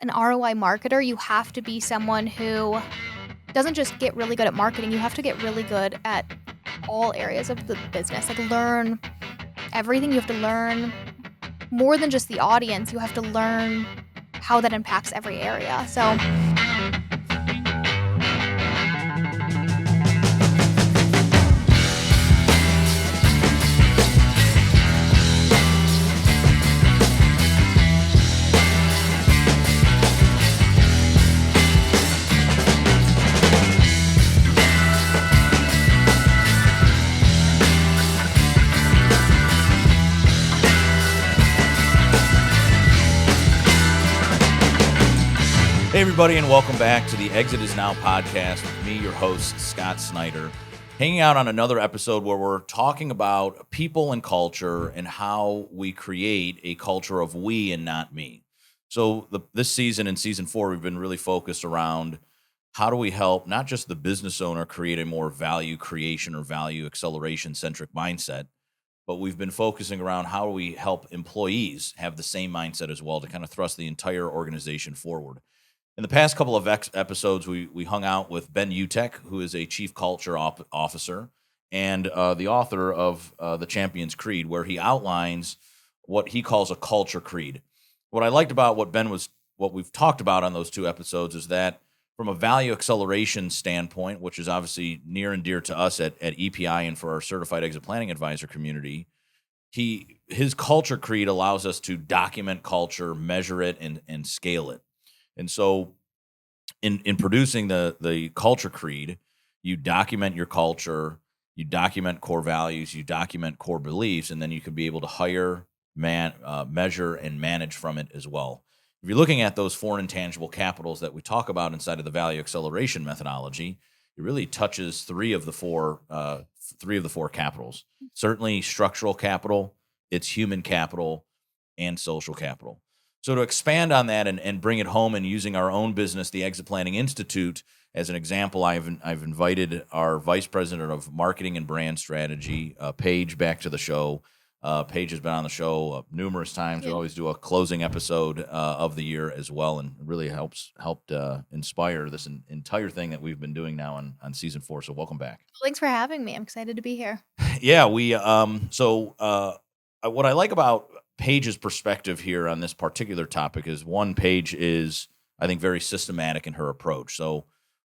an ROI marketer, you have to be someone who doesn't just get really good at marketing, you have to get really good at all areas of the business. Like learn everything. You have to learn more than just the audience. You have to learn how that impacts every area. So Hey, everybody, and welcome back to the Exit Is Now podcast with me, your host, Scott Snider, hanging out on another episode where we're talking about people and culture and how we create a culture of we and not me. So this season, in season 4, we've been really focused around how do we help not just the business owner create a more value creation or value acceleration centric mindset, but we've been focusing around how do we help employees have the same mindset as well to kind of thrust the entire organization forward. In the past couple of episodes, we hung out with Ben Utek, who is a chief culture officer and the author of The Champion's Creed, where he outlines what he calls a culture creed. What I liked about what we've talked about on those 2 episodes is that from a value acceleration standpoint, which is obviously near and dear to us at EPI and for our certified exit planning advisor community, his culture creed allows us to document culture, measure it, and scale it. And so in producing the culture creed, you document your culture, you document core values, you document core beliefs, and then you can be able to hire, measure, and manage from it as well. If you're looking at those 4 intangible capitals that we talk about inside of the value acceleration methodology, it really touches 3 of the 4 capitals. Certainly structural capital, it's human capital, and social capital. So to expand on that and bring it home and using our own business, the Exit Planning Institute, as an example, I've invited our Vice President of Marketing and Brand Strategy, Paige, back to the show. Paige has been on the show numerous times. We always do a closing episode of the year as well, and really helped inspire this entire thing that we've been doing now on season 4. So welcome back. thanks for having me. I'm excited to be here. Yeah, what I like about Paige's perspective here on this particular topic is, one, Paige is, I think, very systematic in her approach. So,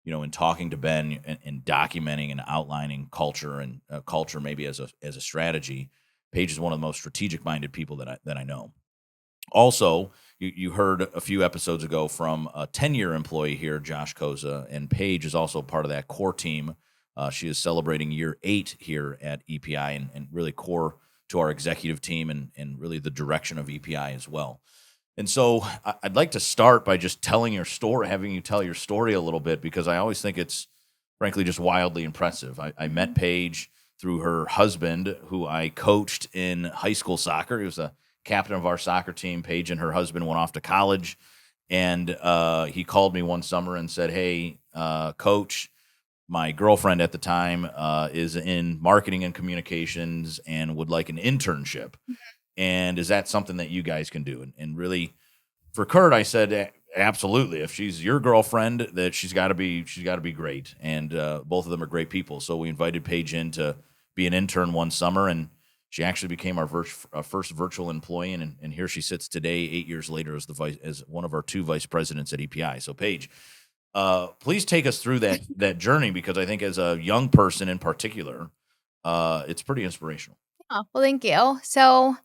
in talking to Ben and documenting and outlining culture and culture maybe as a strategy, Paige is one of the most strategic-minded people that I know. Also, you heard a few episodes ago from a 10-year employee here, Josh Koza, and Paige is also part of that core team. She is celebrating year 8 here at EPI and really core to our executive team and really the direction of EPI as well. And so I'd like to start by just telling your story, having you tell your story a little bit, because I always think it's frankly just wildly impressive. I met Paige through her husband, who I coached in high school soccer. He was a captain of our soccer team. Paige and her husband went off to college, and he called me one summer and said, "Hey, coach, my girlfriend at the time is in marketing and communications and would like an internship. And is that something that you guys can do?" And really, for Kurt, I said, absolutely. If she's your girlfriend, that she's got to be great. And both of them are great people. So we invited Paige in to be an intern one summer, and she actually became our first virtual employee. And here she sits today, 8 years later, as one of our 2 vice presidents at EPI. So Paige, please take us through that journey, because I think as a young person in particular, it's pretty inspirational. Oh, well, thank you. So,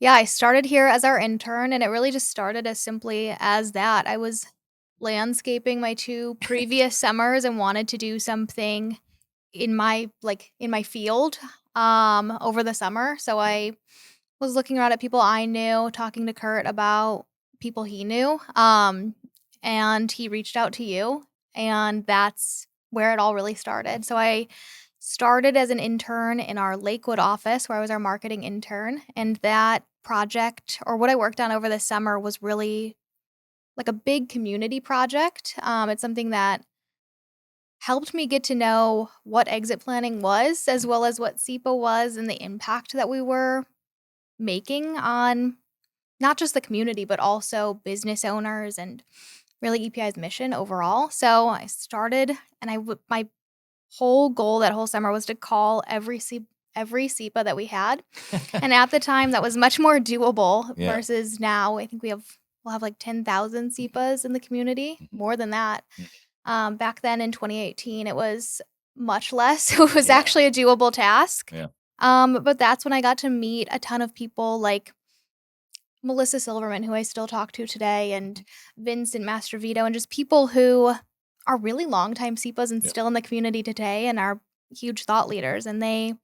yeah, I started here as our intern, and it really just started as simply as that. I was landscaping my 2 previous summers and wanted to do something in my field over the summer. So I was looking around at people I knew, talking to Kurt about people he knew. And he reached out to you, and that's where it all really started. So I started as an intern in our Lakewood office, where I was our marketing intern, and that project, or what I worked on over the summer, was really like a big community project. It's something that helped me get to know what exit planning was, as well as what SEPA was, and the impact that we were making on not just the community, but also business owners and really EPI's mission overall. So I started, and my whole goal that whole summer was to call every SEPA that we had. And at the time, that was much more doable Yeah. versus now. I think we'll have like 10,000 SEPAs in the community, Mhm. more than that. Mhm. Back then in 2018, it was much less. It was Yeah. actually a doable task. Yeah. But that's when I got to meet a ton of people like Melissa Silverman, who I still talk to today, and Vincent Mastrovito, and just people who are really longtime SEPAs and Yep. still in the community today and are huge thought leaders. And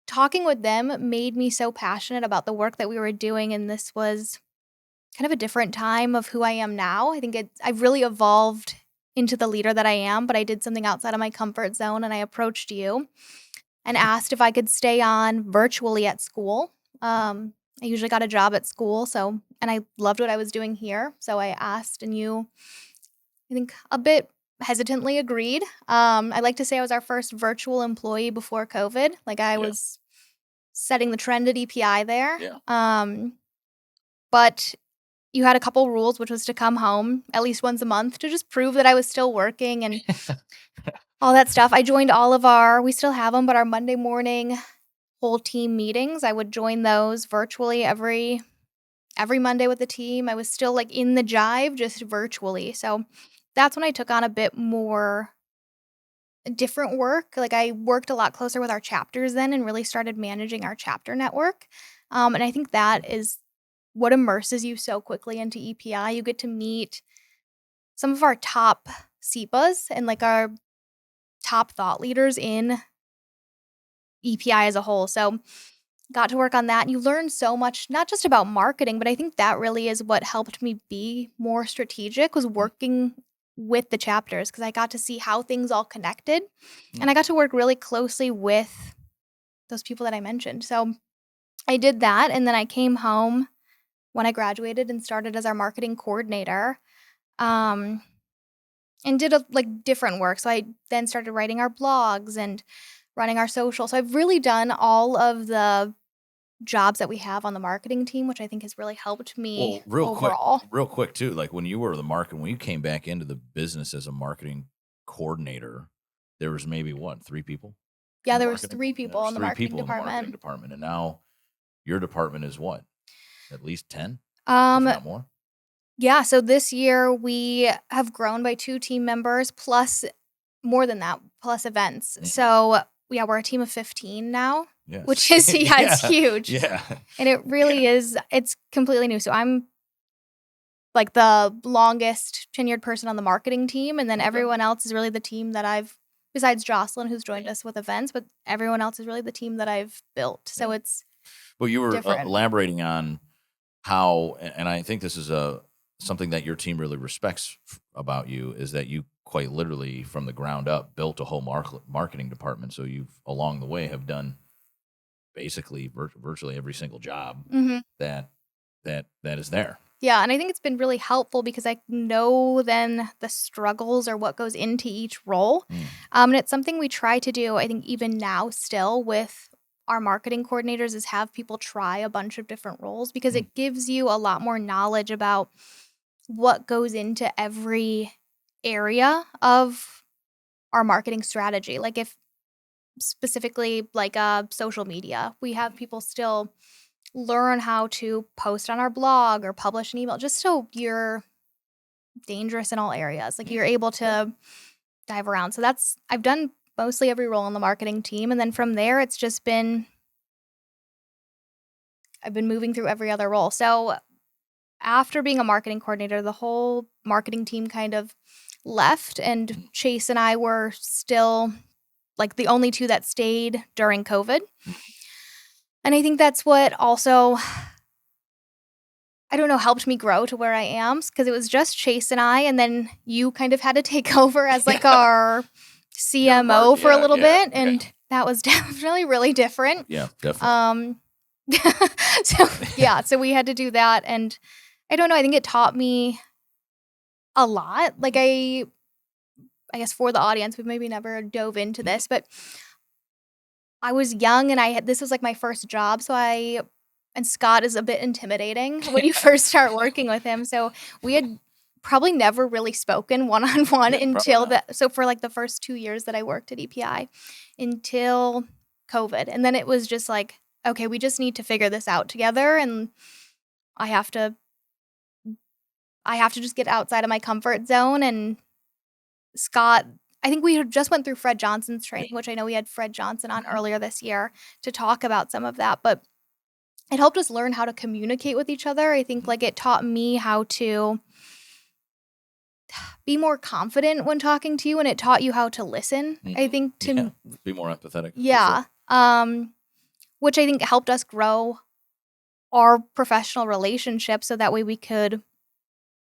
talking with them made me so passionate about the work that we were doing. And this was kind of a different time of who I am now. I think I've really evolved into the leader that I am, but I did something outside of my comfort zone, and I approached you and asked if I could stay on virtually at school. I usually got a job at school, and I loved what I was doing here. So I asked, and you, I think, a bit hesitantly agreed. I like to say I was our first virtual employee before COVID. Like I Yeah. was setting the trend at EPI there. Yeah. But you had a couple rules, which was to come home at least once a month to just prove that I was still working and all that stuff. I joined we still have them, but our Monday morning whole team meetings, I would join those virtually every Monday with the team. I was still like in the jive, just virtually. So that's when I took on a bit more different work. Like I worked a lot closer with our chapters then and really started managing our chapter network. And I think that is what immerses you so quickly into EPI. You get to meet some of our top SEPAs and like our top thought leaders in EPI as a whole. So got to work on that. And you learn so much, not just about marketing, but I think that really is what helped me be more strategic, was working with the chapters, because I got to see how things all connected. And I got to work really closely with those people that I mentioned. So I did that. And then I came home when I graduated and started as our marketing coordinator. And did like different work. So I then started writing our blogs and running our social. So I've really done all of the jobs that we have on the marketing team, which I think has really helped me overall. Real quick too. Like when you were when you came back into the business as a marketing coordinator, there was maybe what, 3 people? Yeah, In there was marketing? 3 Yeah, people there's in the 3 marketing people in the marketing department. department, and now your department is what? At least 10, if Um, not more? yeah, so this year we have grown by 2 team members plus more than that, plus events. Mhm. So, yeah, we're a team of 15 now, Yes. which is yeah, it's huge. Yeah. And it really is, it's completely new. So I'm like the longest tenured person on the marketing team, and then Okay. everyone else is really the team that I've, besides Jocelyn, who's joined us with events, but everyone else is really the team that I've built. So Yeah. it's Well, you were different. elaborating on how, and I think this is something that your team really respects about you, is that you quite literally from the ground up built a whole marketing department. So you've along the way have done basically virtually every single job Mhm. that is there. Yeah, and I think it's been really helpful because I know then the struggles or what goes into each role. And it's something we try to do, I think, even now still with our marketing coordinators, is have people try a bunch of different roles, because it gives you a lot more knowledge about what goes into every area of our marketing strategy. Like if specifically like social media, we have people still learn how to post on our blog or publish an email, just so you're dangerous in all areas. Like you're able to dive around. So I've done mostly every role on the marketing team. And then from there, I've been moving through every other role. So after being a marketing coordinator, the whole marketing team kind of left, and Chase and I were still like the only 2 that stayed during COVID. And I think that's what also, I don't know, helped me grow to where I am, because it was just Chase and I, and then you kind of had to take over as like our CMO for a little bit, and that was definitely really different. Yeah, definitely. So we had to do that, and I don't know, I think it taught me a lot. Like I guess for the audience, we've maybe never dove into this, but I was young and this was like my first job, so I And Scott is a bit intimidating when you first start working with him. So we had probably never really spoken one-on-one Yeah, until probably not. so for like the first 2 years that I worked at EPI until COVID. And then it was just like, okay, we just need to figure this out together, and I have to just get outside of my comfort zone. And Scott, I think we had just went through Fred Johnson's training, which I know we had Fred Johnson on earlier this year to talk about some of that, but it helped us learn how to communicate with each other. I think like it taught me how to be more confident when talking to you, and it taught you how to listen. I think Yeah, be more empathetic. For yeah, sure. which I think helped us grow our professional relationship so that way we could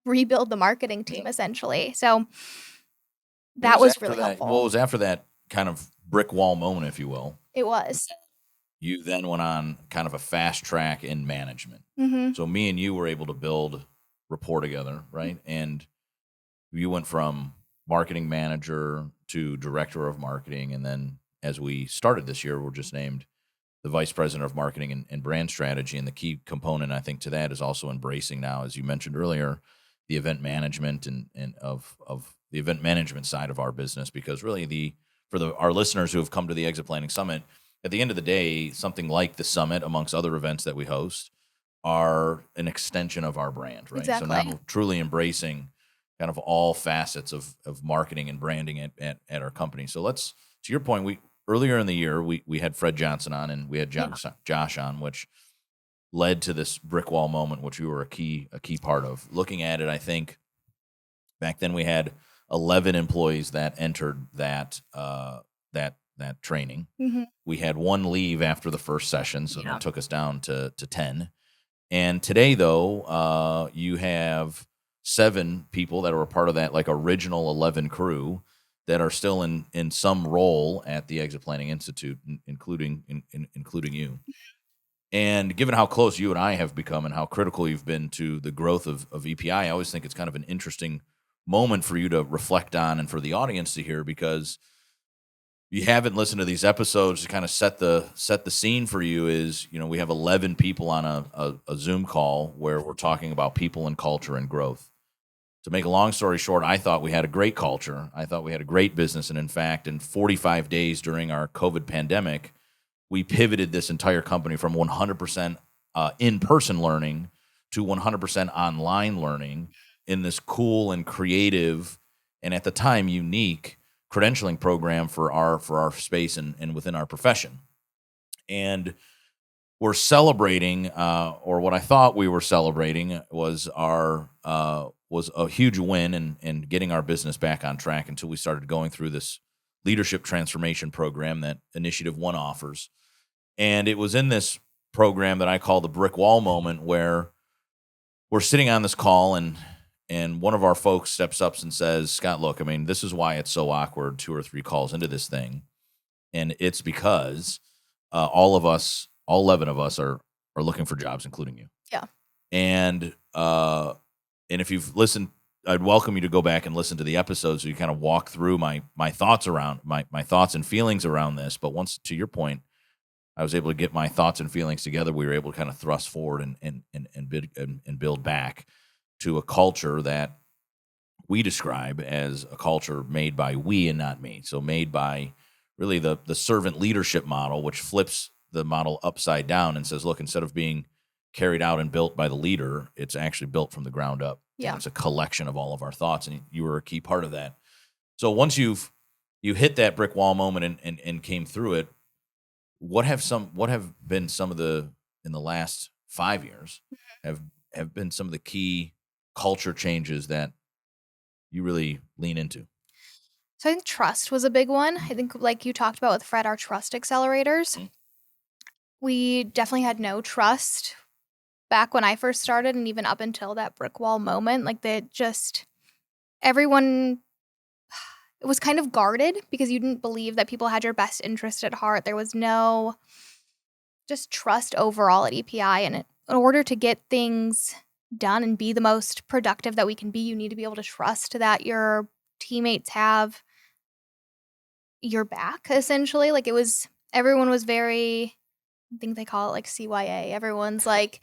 rebuild the marketing team essentially. So What that was was after really that? What helpful. was after that kind of brick wall moment, if you will? It was. You then went on kind of a fast track in management. Mhm. So me and you were able to build rapport together, right? And you went from marketing manager to director of marketing, and then as we started this year, we're just named the vice president of marketing and brand strategy. And the key component, I think, to that is also embracing now, as you mentioned earlier, the event management and of the event management side of our business. Because really, our listeners who have come to the Exit Planning Summit, at the end of the day, something like the summit, amongst other events that we host, are an extension of our brand, right? So Exactly. now truly embracing kind of all facets of marketing and branding at our company. So let's, to your point, we earlier in the year we had Fred Johnson on, and we had Josh on, which led to this brick wall moment, which you were a key part of. Looking at it, I think back then we had 11 employees that entered that training. Mhm. We had one leave after the first session, so Yeah. that took us down to 10. And today, though, you have 7 people that are a part of that like original 11 crew that are still in some role at the Exit Planning Institute, including you. And given how close you and I have become and how critical you've been to the growth of EPI, I always think it's kind of an interesting moment for you to reflect on and for the audience to hear, because you haven't listened to these episodes to kind of set the scene for you. Is, we have 11 people on a Zoom call where we're talking about people and culture and growth. To make a long story short, I thought we had a great culture. I thought we had a great business. And in fact, in 45 days during our COVID pandemic, we pivoted this entire company from 100% in-person learning to 100% online learning in this cool and creative, and at the time unique, credentialing program for our space and within our profession. And we're celebrating, or what I thought we were celebrating was was a huge win and getting our business back on track, until we started going through this leadership transformation program that Initiative One offers. And it was in this program that I call the brick wall moment, where we're sitting on this call, and one of our folks steps up and says, "Scott, look, I mean, this is why it's so awkward 2 or 3 calls into this thing. And it's because all of us, all 11 of us are looking for jobs, including you. Yeah. And if you've listened, I'd welcome you to go back and listen to the episode so you kind of walk through my thoughts around my thoughts and feelings around this. But once, to your point, I was able to get my thoughts and feelings together, we were able to kind of thrust forward and build back to a culture that we describe as a culture made by we and not me. So made by really the servant leadership model, which flips the model upside down and says, look, instead of being carried out and built by the leader, it's actually built from the ground up. Yeah. And it's a collection of all of our thoughts. And you were a key part of that. So once you hit that brick wall moment and came through it, what have been some of the, in the last 5 years, have been some of the key culture changes that you really lean into? So I think trust was a big one. I think like you talked about with Fred, our trust accelerators. Mhm. We definitely had no trust back when I first started, and even up until that brick wall moment. Like that just everyone, it was kind of guarded because you didn't believe that people had your best interest at heart. There was no just trust overall at EPI. And in order to get things done and be the most productive that we can be, you need to be able to trust that your teammates have your back, essentially. Like it was, everyone was very I think they call it like CYA. Everyone's like,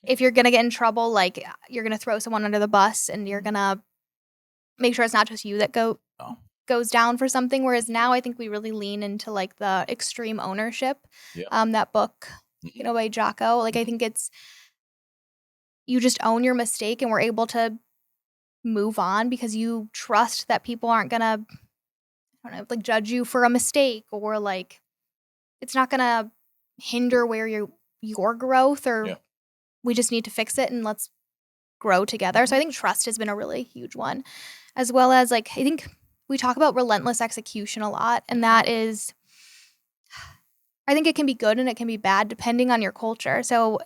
if you're gonna get in trouble, like you're gonna throw someone under the bus, and you're gonna make sure it's not just you that Oh, goes down for something. Whereas now I think we really lean into like the extreme ownership. yeah. That book, Mhm. by Jocko. Like I Mhm. think it's you just own your mistake, and we're able to move on because you trust that people aren't gonna, I don't know, like judge you for a mistake, or like it's not gonna hinder where your growth, or Yeah. we just need to fix it and let's grow together. So I Mhm. think trust has been a really huge one, as well as like I think we talk about relentless execution a lot, and Mhm. that is, I think it can be good and it can be bad depending on your culture. So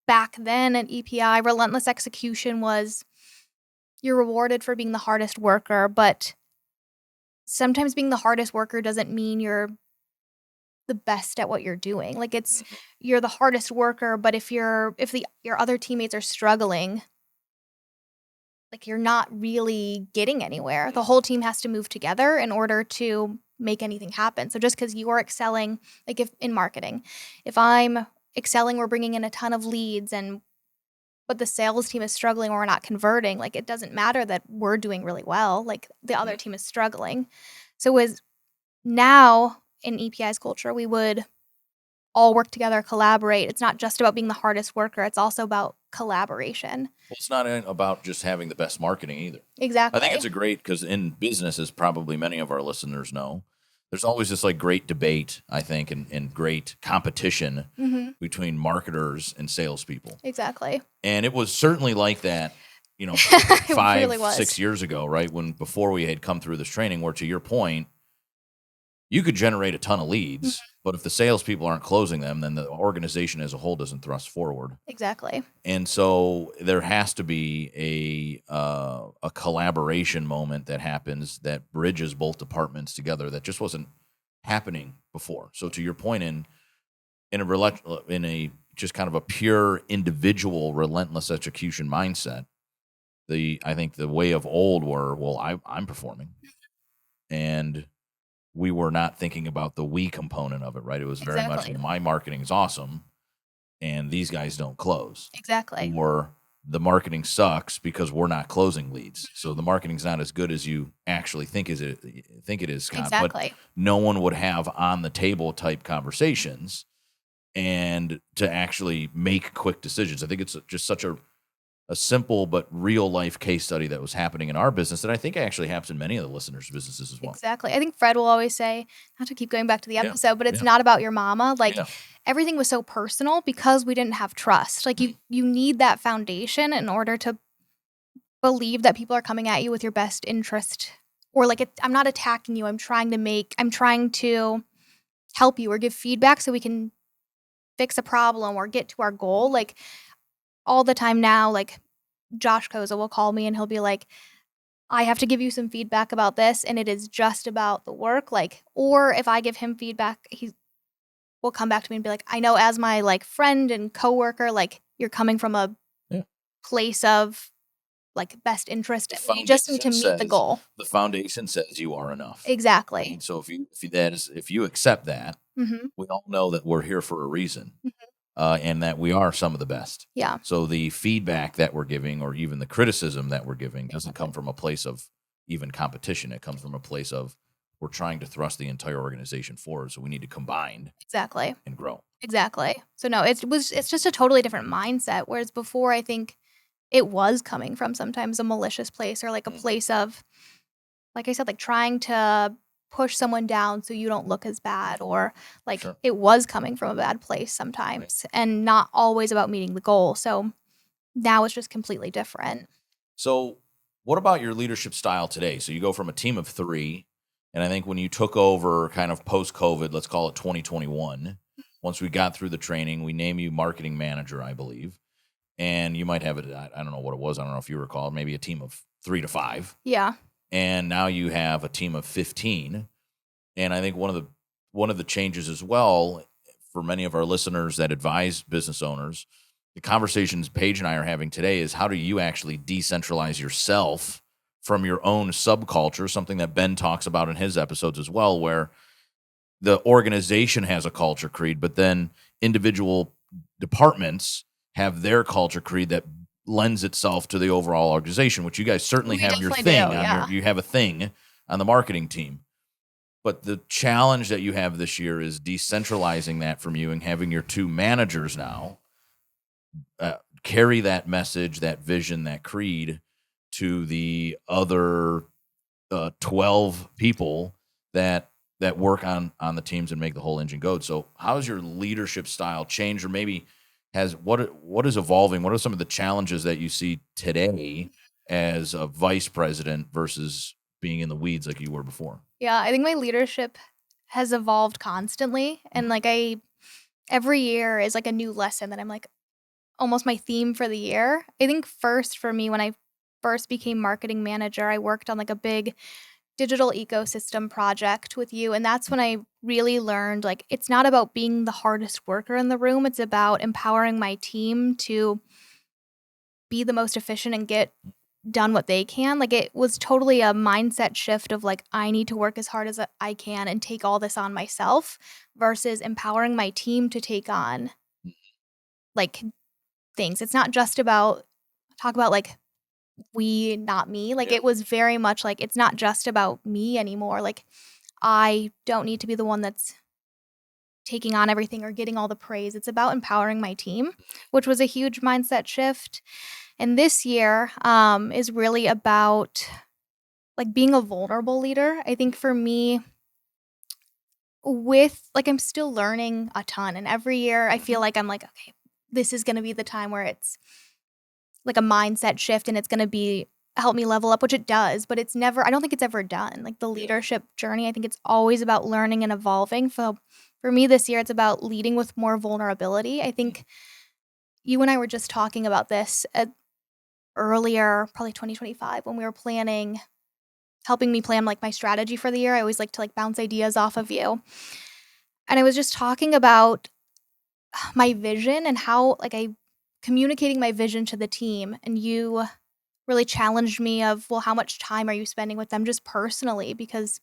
back then at EPI, relentless execution was you're rewarded for being the hardest worker, but sometimes being the hardest worker doesn't mean you're the best at what you're doing. Like it's Mhm. you're the hardest worker, but if your other teammates are struggling, like you're not really getting anywhere. The Mhm. whole team has to move together in order to make anything happen. So just because you're excelling, like if in marketing, if I'm excelling, we're bringing in a ton of leads, and but the sales team is struggling or we're not converting, like it doesn't matter that we're doing really well. Like the other Mhm. team is struggling. So as now in EPI's culture, we would all work together, collaborate. It's not just about being the hardest worker, it's also about collaboration. Well, it's not about just having the best marketing either. I think it's Exactly. a great because in business, as probably many of our listeners know, there's always this like great debate, I think, and great competition Mhm. between marketers and salespeople. Exactly. And it was certainly like that, It really five, was. 6 years ago, right? When before we had come through this training, where to your point, you could generate a ton of Mhm. leads, but if the salespeople aren't closing them, then the organization as a whole doesn't thrust forward. Exactly. And so there has to be a collaboration moment that happens that bridges both departments together that just wasn't happening before. So to your point, in a just kind of a pure individual relentless execution mindset, I think the way of old were, well, I'm performing, and we were not thinking about the we component of it, right? It was very much, Exactly. well, my marketing is awesome and these guys don't close, Exactly. or the marketing sucks because we're not closing leads. So the marketing's not as good as you actually think it is, Scott. But Exactly. no one would have on the table type conversations and to actually make quick decisions. I think it's just such a simple but real life case study that was happening in our business that I think actually happens in many of the listeners' businesses as well. Exactly. I think Fred will always say, not to keep going back to the Yeah, episode, but it's yeah, not about your mama. Like yeah. everything was so personal because we didn't have trust. Like Mhm. you need that foundation in order to believe that people are coming at you with your best interest, or like I'm not attacking you. I'm trying to help you or give feedback so we can fix a problem or get to our goal. Like all the time now, like Josh Koza will call me and he'll be like, I have to give you some feedback about this, and it is just about the work. Like, or if I give him feedback, he will come back to me and be like, I know as my like friend and coworker, like you're coming from a Yeah. place of like best interest. The We just need to foundation meet the says goal. you are enough. Exactly. Right? So if you accept that, Mhm. we all know that we're here for a reason, Mhm. and that we are some of the best. Yeah. So the feedback that we're giving, or even the criticism that we're giving, doesn't Exactly. come from a place of even competition. It comes from a place of we're trying to thrust the entire organization forward. So we need to combine Exactly. and grow. Exactly. So no, it's just a totally different mindset. Whereas before, I think it was coming from sometimes a malicious place or like a Mhm. place of, like I said, like trying to push someone down so you don't look as bad, or like Sure. it was coming from a bad place Right. sometimes and not always about meeting the goal. So now it's just completely different. So, what about your leadership style today? So, you go from a team of three, and I think when you took over kind of post COVID, let's call it 2021, once we got through the training, we name you marketing manager, I believe. And you might have it, I don't know what it was. I don't know if you recall, maybe a team of 3 to 5. Yeah. And now you have a team of 15. And I think one of the changes as well for many of our listeners that advise business owners, the conversations Paige and I are having today is how do you actually decentralize yourself from your own subculture, something that Ben talks about in his episodes as well, where the organization has a culture creed, but then individual departments have their culture creed that lends itself to the overall organization, which you guys certainly We have your definitely thing do, on yeah. you have a thing on the marketing team. But the challenge that you have this year is decentralizing that from you and having your two managers now carry that message, that vision, that creed to the other 12 people that work on the teams and make the whole engine go. So how has your leadership style changed, or maybe has what is evolving? What are some of the challenges that you see today as a vice president versus being in the weeds like you were before? Yeah, I think my leadership has evolved constantly, and, like, every year is, like, a new lesson that I'm, like, almost my theme for the year. I think first for me, when I first became marketing manager, I worked on, like, a big digital ecosystem project with you, and that's when I really learned, like, it's not about being the hardest worker in the room, it's about empowering my team to be the most efficient and get done what they can. Like, it was totally a mindset shift of, like, I need to work as hard as I can and take all this on myself versus empowering my team to take on, like, things. It's not just about talk about, like, we, not me. Like, Yeah. it was very much like, it's not just about me anymore. Like, I don't need to be the one that's taking on everything or getting all the praise. It's about empowering my team, which was a huge mindset shift. And this year, is really about, like, being a vulnerable leader. I think for me, with like, I'm still learning a ton, and every year I feel like I'm like, "Okay, this is gonna be the time where it's, like, a mindset shift, and it's gonna be help me level up," which it does, but it's never I don't think it's ever done. Like, the leadership journey, I think it's always about learning and evolving. So, for me this year, it's about leading with more vulnerability. I think you and I were just talking about this earlier, probably 2025, when we were planning helping me plan, like, my strategy for the year. I always like to, like, bounce ideas off of you. And I was just talking about my vision and how, like, I communicating my vision to the team, and you really challenged me of, "Well, how much time are you spending with them just personally?" Because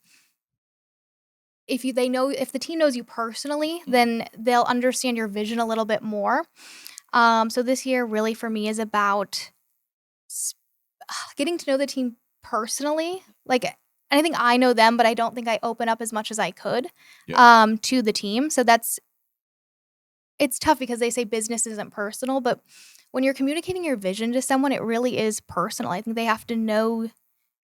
if the team knows you personally, then they'll understand your vision a little bit more. So this year really for me is about s getting to know the team personally. Like, I think I know them, but I don't think I open up as much as I could, Yeah. to the team. So it's tough because they say business isn't personal, but when you're communicating your vision to someone, it really is personal. I think they have to know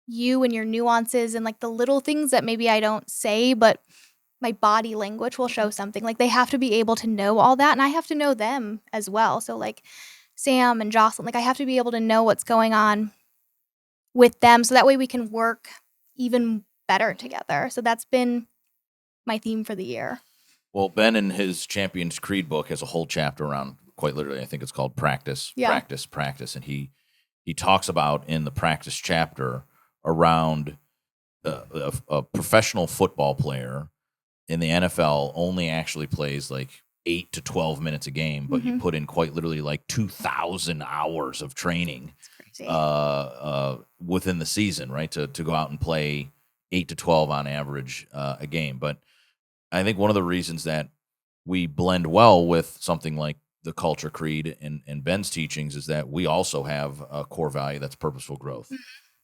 you and your nuances and, like, the little things that maybe I don't say, but my body language will show something. Like, they have to be able to know all that, and I have to know them as well. So, like, Sam and Jocelyn, like, I have to be able to know what's going on with them so that way we can work even better together. So that's been my theme for the year. Well, Ben in his Champions Creed book has a whole chapter around, quite literally, I think it's called practice, Yeah. practice, practice. And he talks about in the practice chapter around a professional football player in the NFL only actually plays like 8 to 12 minutes a game, but you Mhm. put in quite literally like 2,000 hours of training It's crazy. within the season, right? To go out and play 8 to 12 on average a game. But I think one of the reasons that we blend well with something like the culture creed and Ben's teachings is that we also have a core value that's purposeful growth.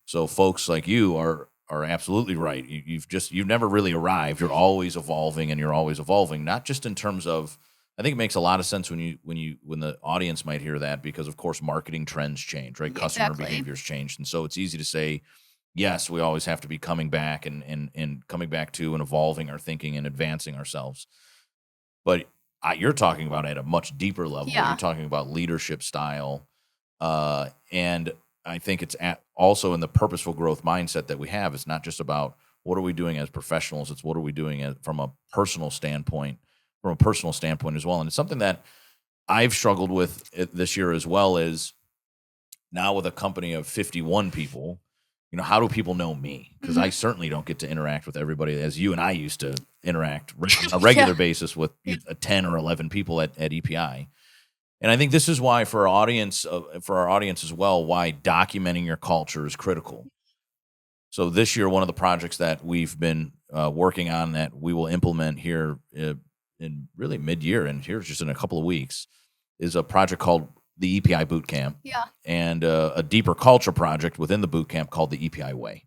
So folks like you are absolutely right. You've never really arrived. You're always evolving and you're always evolving, not just in terms of I think it makes a lot of sense when the audience might hear that because of course marketing trends change, right? Yeah, Customer exactly. behaviors change. And so it's easy to say, yes, we always have to be coming back and coming back to and evolving our thinking and advancing ourselves. But you're talking about at a much deeper level. Yeah. You're talking about leadership style, and I think it's also in the purposeful growth mindset that we have. It's not just about what are we doing as professionals. It's what are we doing from a personal standpoint, as well. And it's something that I've struggled with this year as well. Is now with a company of 51 people, how do people know me? Because I certainly don't get to interact with everybody as you and I used to interact on a regular basis with 10 or 11 people at EPI. And I think this is why for our audience as well, why documenting your culture is critical. So this year, one of the projects that we've been working on that we will implement here in really mid-year, and here's just in a couple of weeks, is a project called the EPI Boot Camp, Yeah. and a deeper culture project within the boot camp called the EPI Way.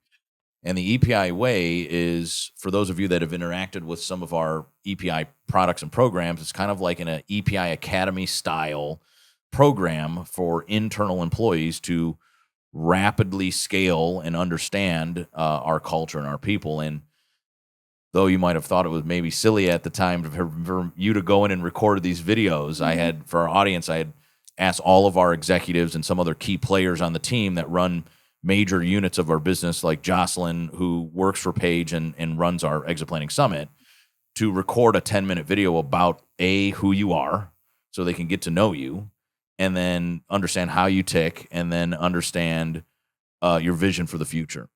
And the EPI Way is, for those of you that have interacted with some of our EPI products and programs, it's kind of like an EPI Academy style program for internal employees to rapidly scale and understand our culture and our people. And though you might have thought it was maybe silly at the time for you to go in and record these videos, I had, for our audience, I had asked all of our executives and some other key players on the team that run major units of our business, like Jocelyn, who works for Paige and runs our Exit Planning Summit, to record a 10-minute video about who you are, so they can get to know you, and then understand how you tick, and then understand your vision for the future.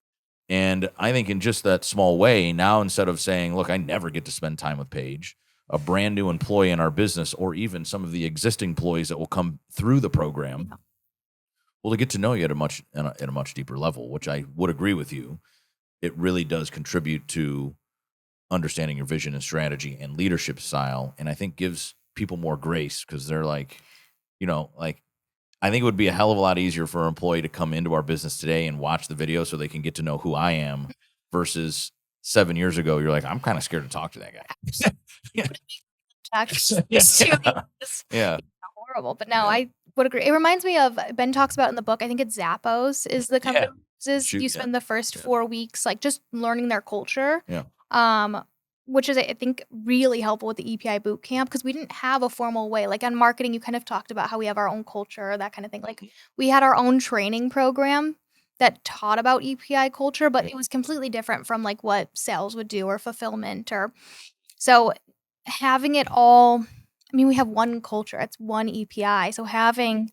And I think in just that small way, now instead of saying, look, I never get to spend time with Paige, a brand new employee in our business, or even some of the existing employees that will come through the program, well, to get to know you at a much deeper level, which I would agree with you, it really does contribute to understanding your vision and strategy and leadership style. And I think gives people more grace, because they're like, I think it would be a hell of a lot easier for an employee to come into our business today and watch the video so they can get to know who I am, versus 7 years ago, you're like, I'm kind of scared to talk to that guy. Yeah. Yeah. Horrible. But no, I would agree. It reminds me of, Ben talks about in the book, I think it's Zappos is the company. You spend the first 4 weeks like just learning their culture. Yeah. Which is, I think, really helpful with the EPI boot camp, because we didn't have a formal way. Like on marketing, you kind of talked about how we have our own culture, that kind of thing. Like we had our own training program that taught about EPI culture, but it was completely different from like what sales would do or fulfillment. Or so having it all, I mean, we have one culture, it's one EPI. So having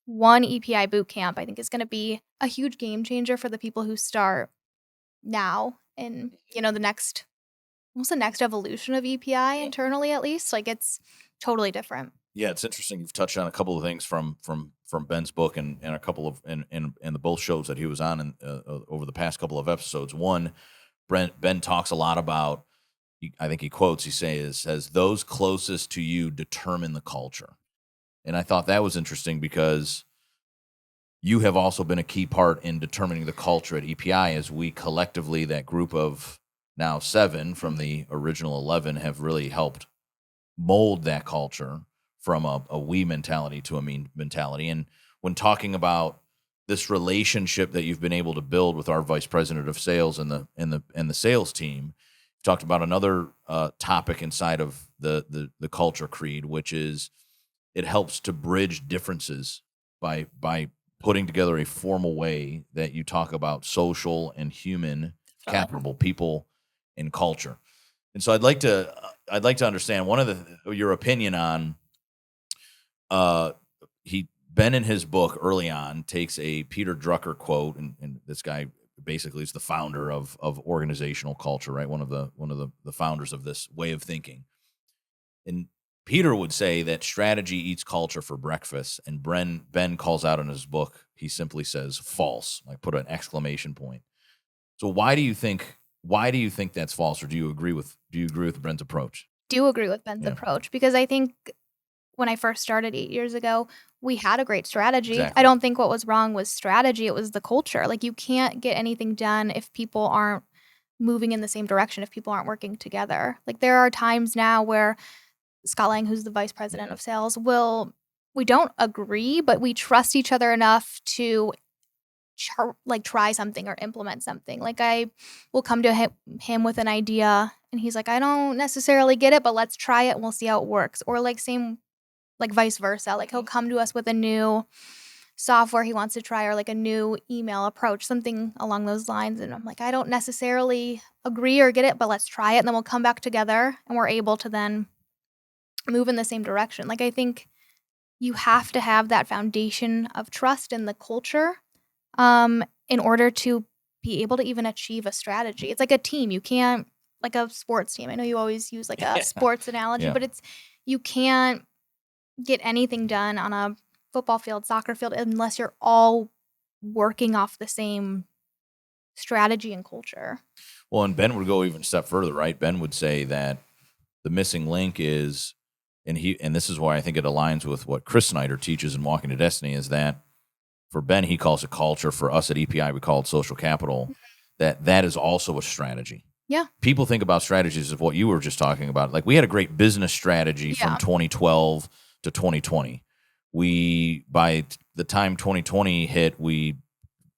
one EPI boot camp, I think, is going to be a huge game changer for the people who start now in, the next evolution of EPI internally, at least. Like it's totally different. Yeah, it's interesting. You've touched on a couple of things from Ben's book and a couple of and the both shows that he was on over the past couple of episodes. One, Ben talks a lot about. I think he quotes. He says those closest to you determine the culture, and I thought that was interesting, because you have also been a key part in determining the culture at EPI, as we collectively, that group of now 7 from the original 11, have really helped mold that culture from a we mentality to a me mentality. And when talking about this relationship that you've been able to build with our vice president of sales and the sales team, you talked about another topic inside of the culture creed, which is it helps to bridge differences by putting together a formal way that you talk about social and human capital, people and culture. And so I'd like to understand your opinion on Ben in his book early on takes a Peter Drucker quote, and this guy basically is the founder of organizational culture, right? One of the founders of this way of thinking. And Peter would say that strategy eats culture for breakfast, and Ben calls out in his book, he simply says false, like put an exclamation point. So why do you think that's false, or do you agree with Ben's approach? Do agree with Ben's approach, because I think when I first started 8 years ago, we had a great strategy. Exactly. I don't think what was wrong was strategy, it was the culture. Like you can't get anything done if people aren't moving in the same direction, if people aren't working together. Like there are times now where Scott Lang, who's the vice president of sales, we don't agree, but we trust each other enough to try something or implement something. Like I will come to him with an idea, and he's like, I don't necessarily get it, but let's try it and we'll see how it works. Or like same, like vice versa. Like he'll come to us with a new software he wants to try, or like a new email approach, something along those lines. And I'm like, I don't necessarily agree or get it, but let's try it. And then we'll come back together and we're able to then move in the same direction. Like I think you have to have that foundation of trust in the culture in order to be able to even achieve a strategy. It's like a team. You can't, like a sports team. I know you always use like a sports analogy, but you can't get anything done on a football field, soccer field, unless you're all working off the same strategy and culture. Well, and Ben would go even a step further, right? Ben would say that the missing link is, and this is why I think it aligns with what Chris Snider teaches in Walking to Destiny, is that for Ben, he calls it culture. For us at EPI, we call it social capital. That is also a strategy. Yeah. People think about strategies of what you were just talking about. Like, we had a great business strategy from 2012 to 2020. By the time 2020 hit, we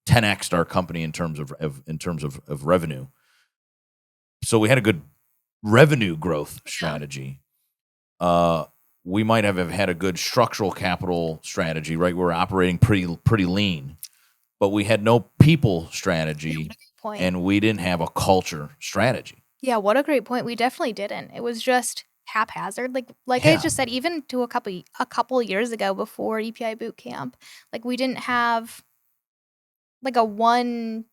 10x'd our company in terms of revenue. So we had a good revenue growth strategy. We might have had a good structural capital strategy, right? We're operating pretty lean, but we had no people strategy, and we didn't have a culture strategy. Yeah, what a great point. We definitely didn't. It was just haphazard. Like I just said, even to a couple years ago before EPI boot camp, like we didn't have like a one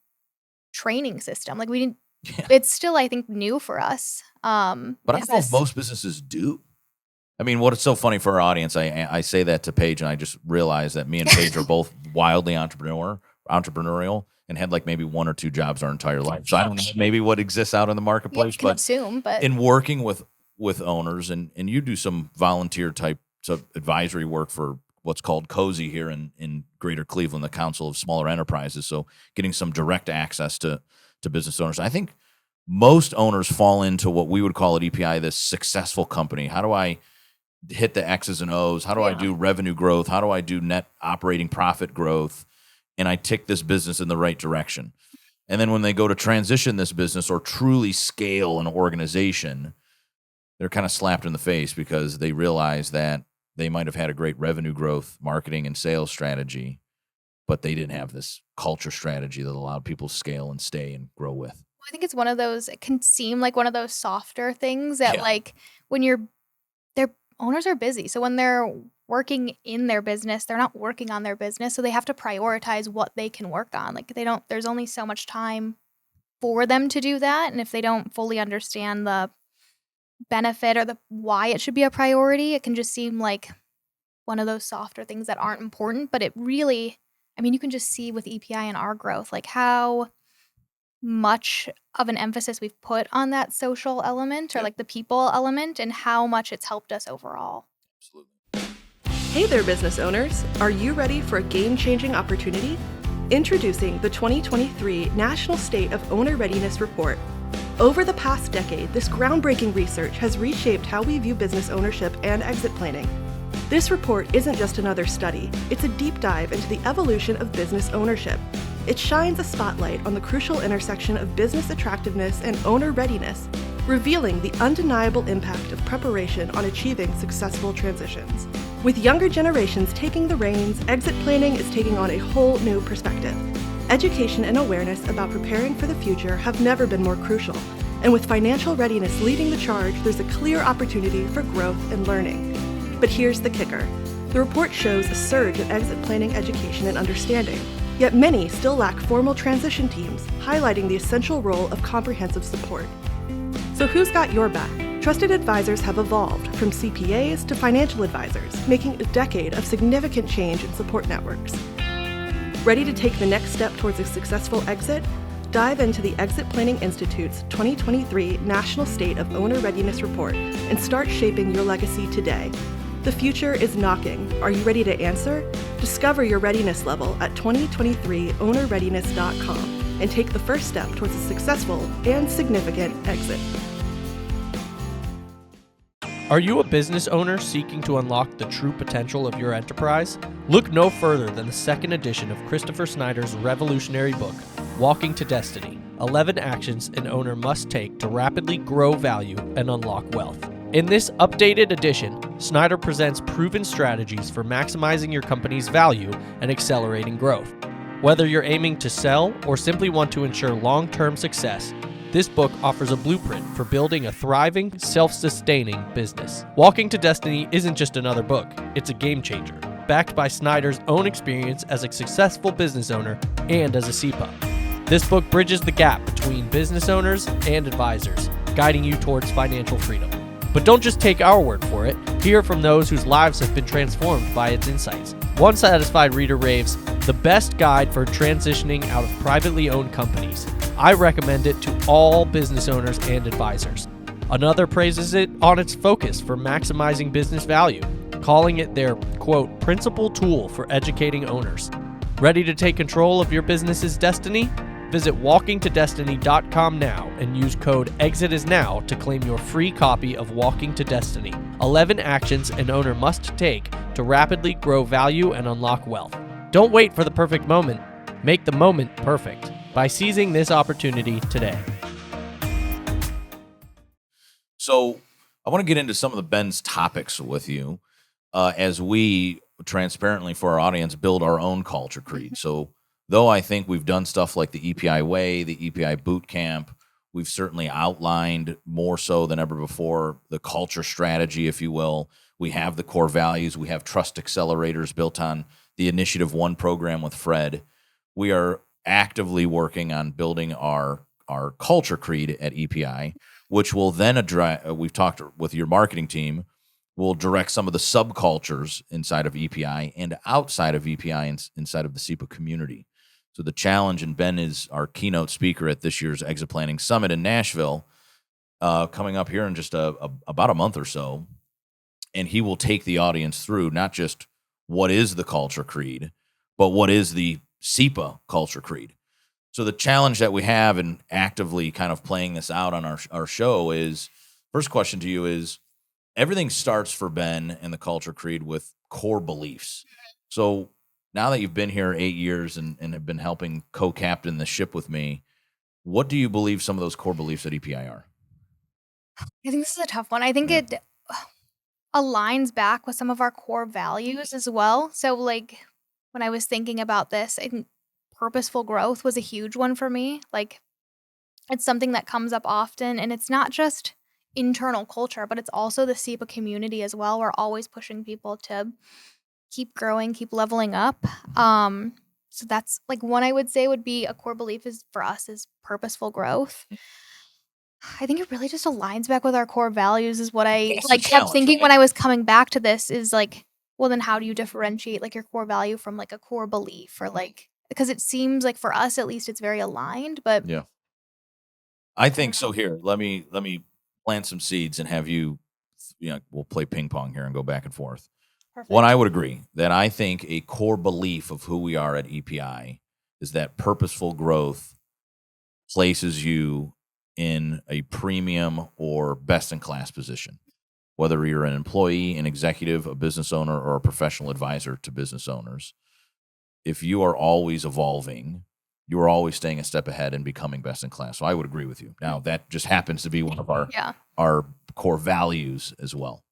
training system. Like we didn't. It's still, I think, new for us. But I don't know if most businesses do. I mean, what is so funny for our audience, I say that to Paige, and I just realized that me and Paige are both wildly entrepreneurial and had like maybe one or two jobs our entire life. So I don't know maybe what exists out in the marketplace, but in working with owners, and you do some volunteer type of advisory work for what's called COSI here in Greater Cleveland, the Council of Smaller Enterprises. So getting some direct access to business owners. I think most owners fall into what we would call at EPI this successful company. How do I hit the X's and O's? How do I do revenue growth? How do I do net operating profit growth? And I tick this business in the right direction. And then when they go to transition this business or truly scale an organization, they're kind of slapped in the face because they realize that they might have had a great revenue growth, marketing, and sales strategy, but they didn't have this culture strategy that allowed people to scale and stay and grow with. I think it's one of those, it can seem like one of those softer things that like when their owners are busy. So when they're working in their business, they're not working on their business. So they have to prioritize what they can work on. Like there's only so much time for them to do that. And if they don't fully understand the benefit or the why it should be a priority, it can just seem like one of those softer things that aren't important. But it really, I mean, you can just see with EPI and our growth, like how much of an emphasis we've put on that social element or like the people element and how much it's helped us overall. Absolutely. Hey there, business owners. Are you ready for a game-changing opportunity? Introducing the 2023 National State of Owner Readiness Report. Over the past decade, this groundbreaking research has reshaped how we view business ownership and exit planning. This report isn't just another study, it's a deep dive into the evolution of business ownership. It shines a spotlight on the crucial intersection of business attractiveness and owner readiness, revealing the undeniable impact of preparation on achieving successful transitions. With younger generations taking the reins, exit planning is taking on a whole new perspective. Education and awareness about preparing for the future have never been more crucial, and with financial readiness leading the charge, there's a clear opportunity for growth and learning. But here's the kicker. The report shows a surge in exit planning education and understanding, yet many still lack formal transition teams, highlighting the essential role of comprehensive support. So who's got your back? Trusted advisors have evolved from CPAs to financial advisors, making a decade of significant change in support networks. Ready to take the next step towards a successful exit? Dive into the Exit Planning Institute's 2023 National State of Owner Readiness Report and start shaping your legacy today. The future is knocking. Are you ready to answer? Discover your readiness level at 2023ownerreadiness.com and take the first step towards a successful and significant exit. Are you a business owner seeking to unlock the true potential of your enterprise? Look no further than the second edition of Christopher Snider's revolutionary book, Walking to Destiny: 11 Actions an Owner Must Take to Rapidly Grow Value and Unlock Wealth. In this updated edition, Snider presents proven strategies for maximizing your company's value and accelerating growth. Whether you're aiming to sell or simply want to ensure long-term success, this book offers a blueprint for building a thriving, self-sustaining business. Walking to Destiny isn't just another book, it's a game changer, backed by Snider's own experience as a successful business owner and as a CPA. This book bridges the gap between business owners and advisors, guiding you towards financial freedom. But don't just take our word for it. Hear from those whose lives have been transformed by its insights. One satisfied reader raves, the best guide for transitioning out of privately owned companies. I recommend it to all business owners and advisors. Another praises it on its focus for maximizing business value, calling it their, quote, principal tool for educating owners. Ready to take control of your business's destiny? Visit walkingtodestiny.com now and use code EXITISNOW to claim your free copy of Walking to Destiny, 11 actions an owner must take to rapidly grow value and unlock wealth. Don't wait for the perfect moment. Make the moment perfect by seizing this opportunity today. So I want to get into some of the Ben's topics with you as we transparently for our audience build our own culture creed. So though I think we've done stuff like the EPI Way, the EPI Boot Camp, we've certainly outlined more so than ever before the culture strategy, if you will. We have the core values. We have trust accelerators built on the Initiative One program with Fred. We are actively working on building our culture creed at EPI, which will then address, we've talked with your marketing team, will direct some of the subcultures inside of EPI and outside of EPI inside of the SEPA community. So the challenge, and Ben is our keynote speaker at this year's Exit Planning Summit in Nashville, coming up here in just about a month or so. And he will take the audience through not just what is the culture creed, but what is the SEPA culture creed. So the challenge that we have in actively kind of playing this out on our show is, first question to you is, everything starts for Ben and the culture creed with core beliefs. So now that you've been here 8 years and have been helping co-captain the ship with me, what do you believe some of those core beliefs at EPI are? I think this is a tough one. I think it aligns back with some of our core values as well. So like when I was thinking about this, I think purposeful growth was a huge one for me. Like it's something that comes up often, and it's not just internal culture, but it's also the SEPA community as well. We're always pushing people to keep growing, keep leveling up. So that's like one I would say would be a core belief is for us is purposeful growth. I think it really just aligns back with our core values is what I That's the like kept challenge, thinking right? when I was coming back to this is like, well, then how do you differentiate like your core value from like a core belief or like, because it seems like for us at least it's very aligned, but Yeah, I think so. Here, let me plant some seeds and have you, we'll play ping pong here and go back and forth. perfect. One, I would agree that I think a core belief of who we are at EPI is that purposeful growth places you in a premium or best-in-class position, whether you're an employee, an executive, a business owner, or a professional advisor to business owners. If you are always evolving, you are always staying a step ahead and becoming best-in-class. So I would agree with you. Now, that just happens to be one of our core values as well.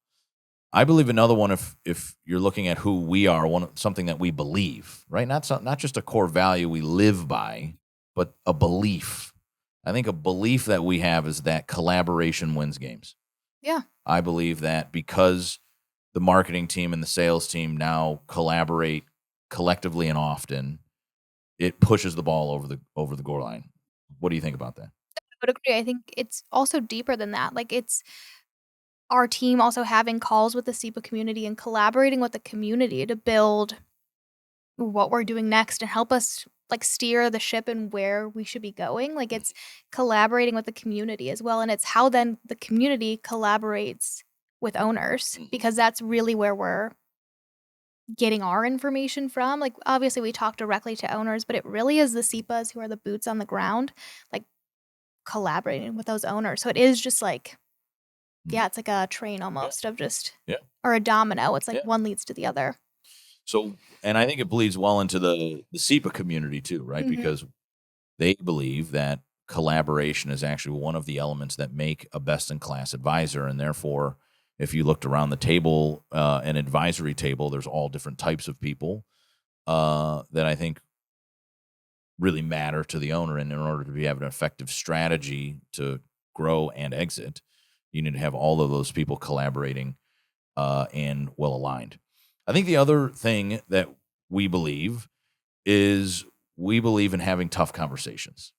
I believe another one, if you're looking at who we are, something that we believe, right? Not just a core value we live by, but a belief. I think a belief that we have is that collaboration wins games. Yeah. I believe that because the marketing team and the sales team now collaborate collectively and often, it pushes the ball over the goal line. What do you think about that? I would agree. I think it's also deeper than that. Like it's our team also having calls with the SEPA community and collaborating with the community to build what we're doing next and help us like steer the ship and where we should be going. Like it's collaborating with the community as well. And it's how then the community collaborates with owners, because that's really where we're getting our information from. Like obviously we talk directly to owners, but it really is the SEPAs who are the boots on the ground, like collaborating with those owners. So it is just like, yeah, it's like a train almost of just, or a domino. It's like one leads to the other. So, and I think it bleeds well into the SEPA community too, right? Because they believe that collaboration is actually one of the elements that make a best-in-class advisor. And therefore, if you looked around the table, an advisory table, there's all different types of people that I think really matter to the owner. And in order to have an effective strategy to grow and exit, you need to have all of those people collaborating and well-aligned. I think the other thing that we believe is we believe in having tough conversations.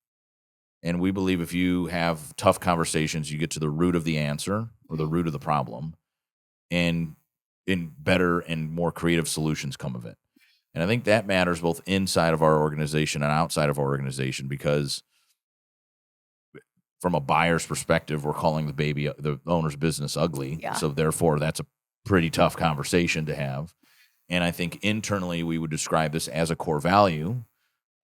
And we believe if you have tough conversations, you get to the root of the answer or the root of the problem, and better and more creative solutions come of it. And I think that matters both inside of our organization and outside of our organization, because from a buyer's perspective, we're calling the owner's business ugly. Yeah. So therefore, that's a pretty tough conversation to have. And I think internally we would describe this as a core value,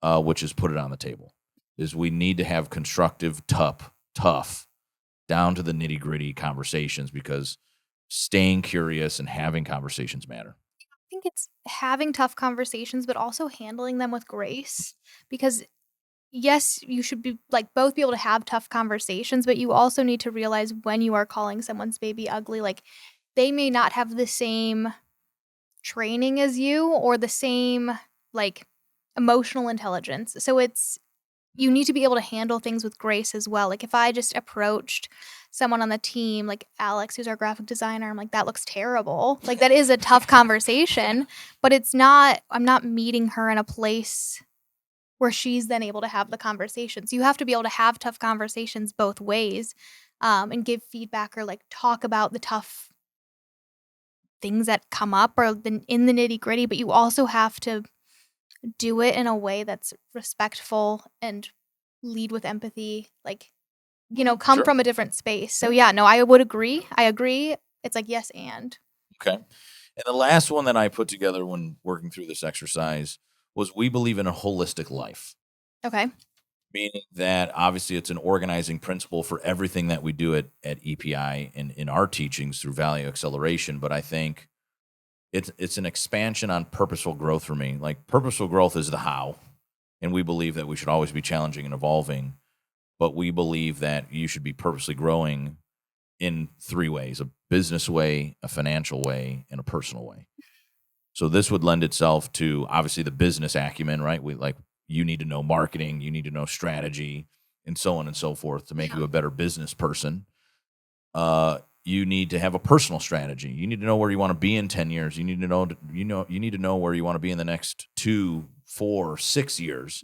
which is put it on the table, is we need to have constructive, tough, down to the nitty gritty conversations, because staying curious and having conversations matter. I think it's having tough conversations, but also handling them with grace, because yes, you should be both be able to have tough conversations, but you also need to realize when you are calling someone's baby ugly, they may not have the same training as you or the same emotional intelligence. So you need to be able to handle things with grace as well. If I just approached someone on the team, like Alex, who's our graphic designer, I'm like, that looks terrible. That is a tough conversation, but I'm not meeting her in a place where she's then able to have the conversations. You have to be able to have tough conversations both ways, and give feedback or talk about the tough things that come up or in the nitty gritty, but you also have to do it in a way that's respectful and lead with empathy, come Sure. from a different space. So yeah, no, I would agree. I agree. It's yes and. Okay. And the last one that I put together when working through this exercise was, we believe in a holistic life. Okay. Meaning that obviously it's an organizing principle for everything that we do at EPI and in our teachings through value acceleration. But I think it's an expansion on purposeful growth for me. Purposeful growth is the how, and we believe that we should always be challenging and evolving, but we believe that you should be purposely growing in 3 ways: a business way, a financial way, and a personal way. So this would lend itself to obviously the business acumen, right? You need to know marketing, you need to know strategy, and so on and so forth to make you a better business person. You need to have a personal strategy. You need to know where you want to be in 10 years. You need to know where you want to be in the next 2, 4, 6 years,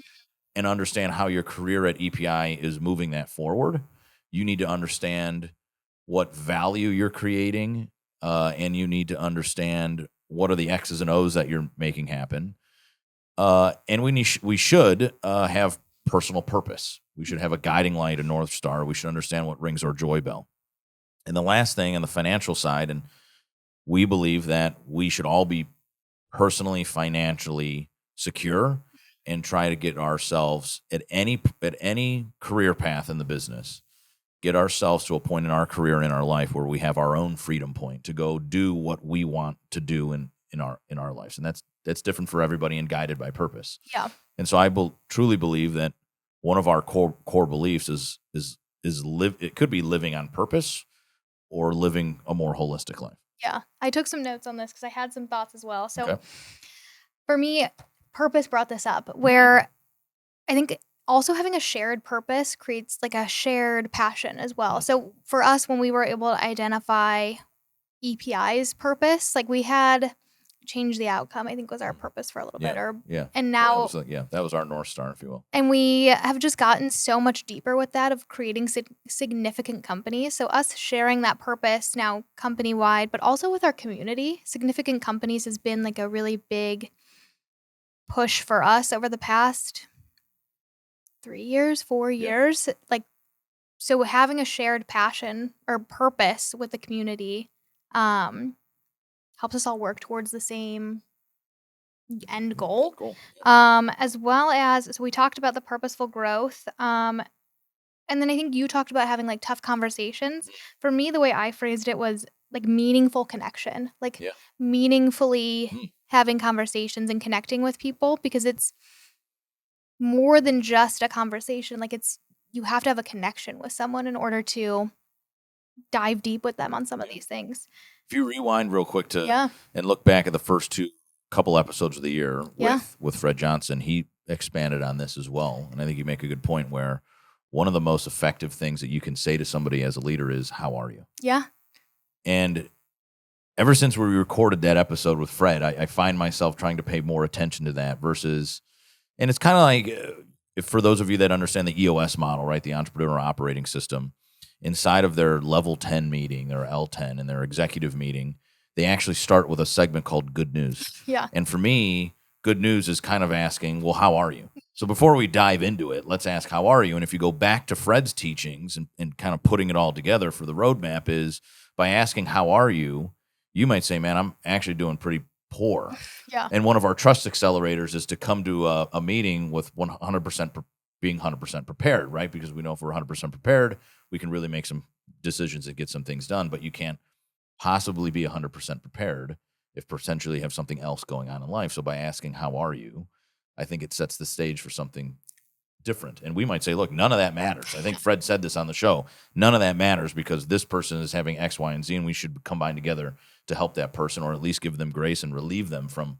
and understand how your career at EPI is moving that forward. You need to understand what value you're creating, and you need to understand what are the X's and O's that you're making happen. And we should have personal purpose. We should have a guiding light, a North Star. We should understand what rings our joy bell. And the last thing on the financial side, and we believe that we should all be personally, financially secure and try to get ourselves at any career path in the business, get ourselves to a point in our career, in our life, where we have our own freedom point to go do what we want to do in our lives. And that's different for everybody and guided by purpose. Yeah. And so I truly believe that one of our core beliefs is it could be living on purpose or living a more holistic life. Yeah. I took some notes on this because I had some thoughts as well. So Okay. For me, purpose brought this up, where I think also having a shared purpose creates a shared passion as well. So for us, when we were able to identify EPI's purpose, we had change the outcome, I think was our purpose for a little bit. And now that was our North Star, if you will. And we have just gotten so much deeper with that, of creating significant companies. So us sharing that purpose now company-wide, but also with our community, significant companies has been a really big push for us over the past 3 years, 4 years. So having a shared passion or purpose with the community helps us all work towards the same end goal. Cool. As well as, so we talked about the purposeful growth. And then I think you talked about having tough conversations. For me, the way I phrased it was meaningful connection, meaningfully having conversations and connecting with people, because it's more than just a conversation. You have to have a connection with someone in order to dive deep with them on some of these things. If you rewind real quick and look back at the first couple episodes of the year with Fred Johnson, he expanded on this as well. And I think you make a good point, where one of the most effective things that you can say to somebody as a leader is, how are you? Yeah. And ever since we recorded that episode with Fred, I find myself trying to pay more attention to that versus, and it's kind of for those of you that understand the EOS model, right? The Entrepreneur Operating System, inside of their level 10 meeting, their L10 and their executive meeting, they actually start with a segment called Good News. Yeah. And for me, good news is kind of asking, well, how are you? So before we dive into it, let's ask, how are you? And if you go back to Fred's teachings and kind of putting it all together for the roadmap is by asking, how are you? You might say, man, I'm actually doing pretty poor. Yeah. And one of our trust accelerators is to come to a meeting with 100% being 100% prepared, right? Because we know if we're 100% prepared, we can really make some decisions and get some things done. But you can't possibly be 100% prepared if potentially you have something else going on in life. So by asking, how are you? I think it sets the stage for something different. And we might say, look, none of that matters. I think Fred said this on the show. None of that matters because this person is having X, Y, and Z, and we should combine together to help that person, or at least give them grace and relieve them from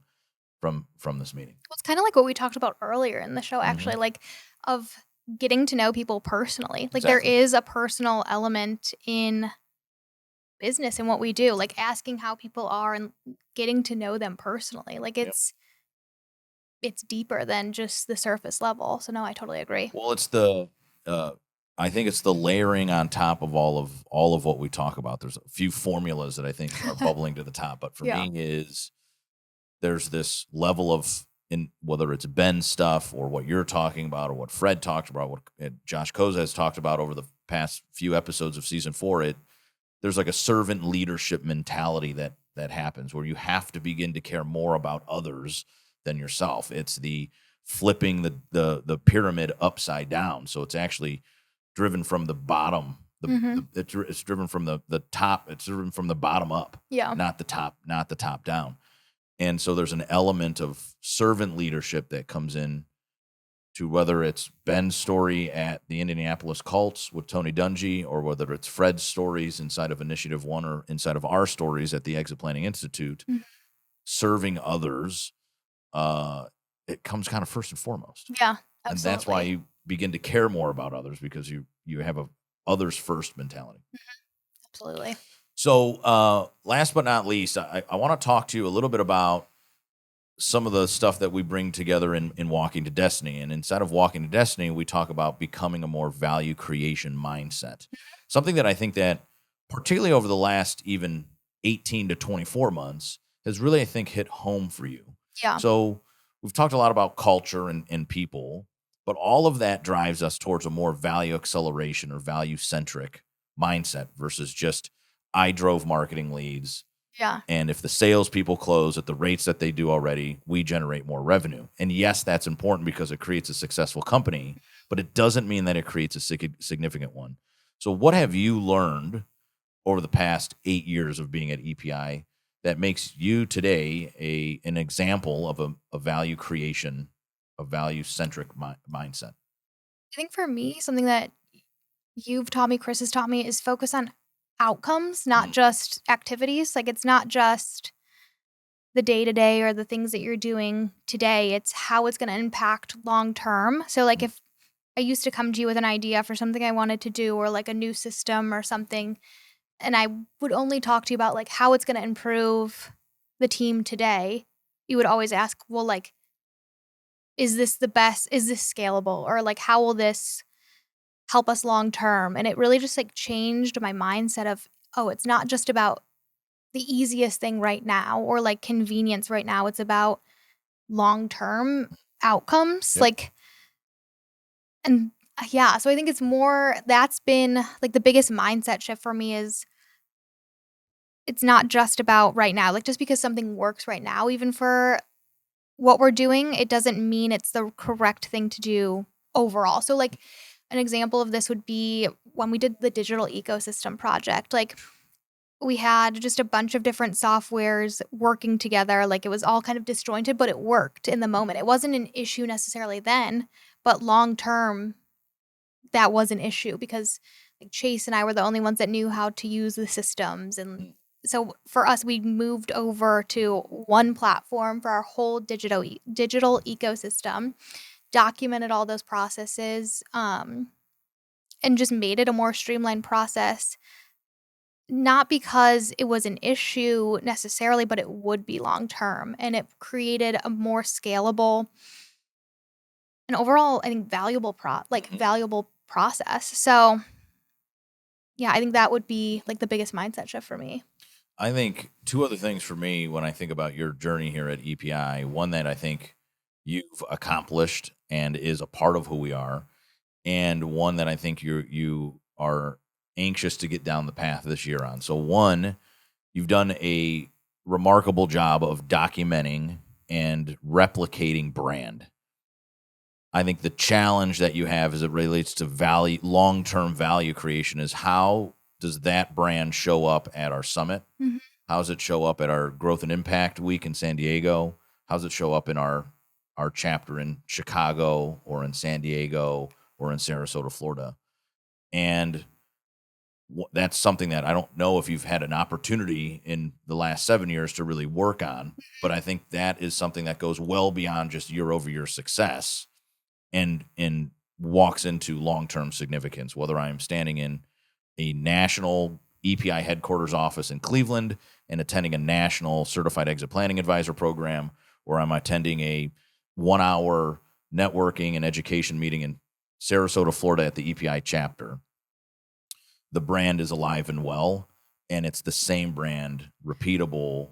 this meeting. Well, it's kind of like what we talked about earlier in the show, actually, like of getting to know people personally. Like there Exactly. is a personal element in business and what we do, like asking how people are and getting to know them personally. Like it's deeper than just the surface level. So no, I totally agree. Well, it's I think it's the layering on top of all of what we talk about. There's a few formulas that I think are bubbling to the top, but for Yeah. me is there's this level of, in whether it's Ben stuff or what you're talking about or what Fred talked about, what Josh Koza has talked about over the past few episodes of season 4, there's like a servant leadership mentality that happens where you have to begin to care more about others than yourself. It's the flipping the pyramid upside down. So it's actually driven from the bottom. It's driven from the top. It's driven from the bottom up, Yeah. not the top down. And so there's an element of servant leadership that comes in to whether it's Ben's story at the Indianapolis Colts with Tony Dungy, or whether it's Fred's stories inside of Initiative 1 or inside of our stories at the Exit Planning Institute, serving others, it comes kind of first and foremost. Yeah, absolutely. And that's why you begin to care more about others, because you have a others first mentality. Absolutely. So last but not least, I want to talk to you a little bit about some of the stuff that we bring together in Walking to Destiny. And inside of Walking to Destiny, we talk about becoming a more value creation mindset. Something that I think that particularly over the last even 18 to 24 months has really, I think, hit home for you. Yeah. So we've talked a lot about culture and people, but all of that drives us towards a more value acceleration or value-centric mindset versus just, I drove marketing leads. Yeah. And if the salespeople close at the rates that they do already, we generate more revenue. And yes, that's important because it creates a successful company, but it doesn't mean that it creates a significant one. So what have you learned over the past 8 years of being at EPI that makes you today an example of a value creation, a value-centric mindset? I think for me, something that you've taught me, Chris has taught me, is focus on outcomes, not just activities. Like it's not just the day-to-day or the things that you're doing today. It's how it's going to impact long-term. So like if I used to come to you with an idea for something I wanted to do or like a new system or something, and I would only talk to you about like how it's going to improve the team today, you would always ask, well, like, is this the best? Is this scalable? Or like, how will this help us long term? And it really just like changed my mindset of, oh, it's not just about the easiest thing right now or like convenience right now. It's about long term outcomes. Yep. Like, and yeah, so I think it's more, that's been like the biggest mindset shift for me is it's not just about right now. Like just because something works right now, even for what we're doing, it doesn't mean it's the correct thing to do overall. So like an example of this would be when we did the digital ecosystem project. Like we had just a bunch of different softwares working together. Like it was all kind of disjointed, but it worked in the moment. It wasn't an issue necessarily then, but long term, that was an issue because like Chase and I were the only ones that knew how to use the systems. And so for us, we moved over to one platform for our whole digital ecosystem, documented all those processes, and just made it a more streamlined process. Not because it was an issue necessarily, but it would be long term. And it created a more scalable and overall, I think, valuable process. So yeah, I think that would be like the biggest mindset shift for me. I think two other things for me when I think about your journey here at EPI. One that I think you've accomplished and is a part of who we are, and one that I think you are anxious to get down the path this year on. So one, you've done a remarkable job of documenting and replicating brand. I think the challenge that you have as it relates to value, long-term value creation, is how does that brand show up at our summit? Mhm. How does it show up at our Growth and Impact Week in San Diego? How does it show up in our chapter in Chicago or in San Diego or in Sarasota, Florida? And that's something that I don't know if you've had an opportunity in the last 7 years to really work on, but I think that is something that goes well beyond just year-over-year success and walks into long-term significance, whether I'm standing in a national EPI headquarters office in Cleveland and attending a national certified exit planning advisor program, or I'm attending a 1-hour networking and education meeting in Sarasota, Florida at the EPI chapter. The brand is alive and well, and it's the same brand, repeatable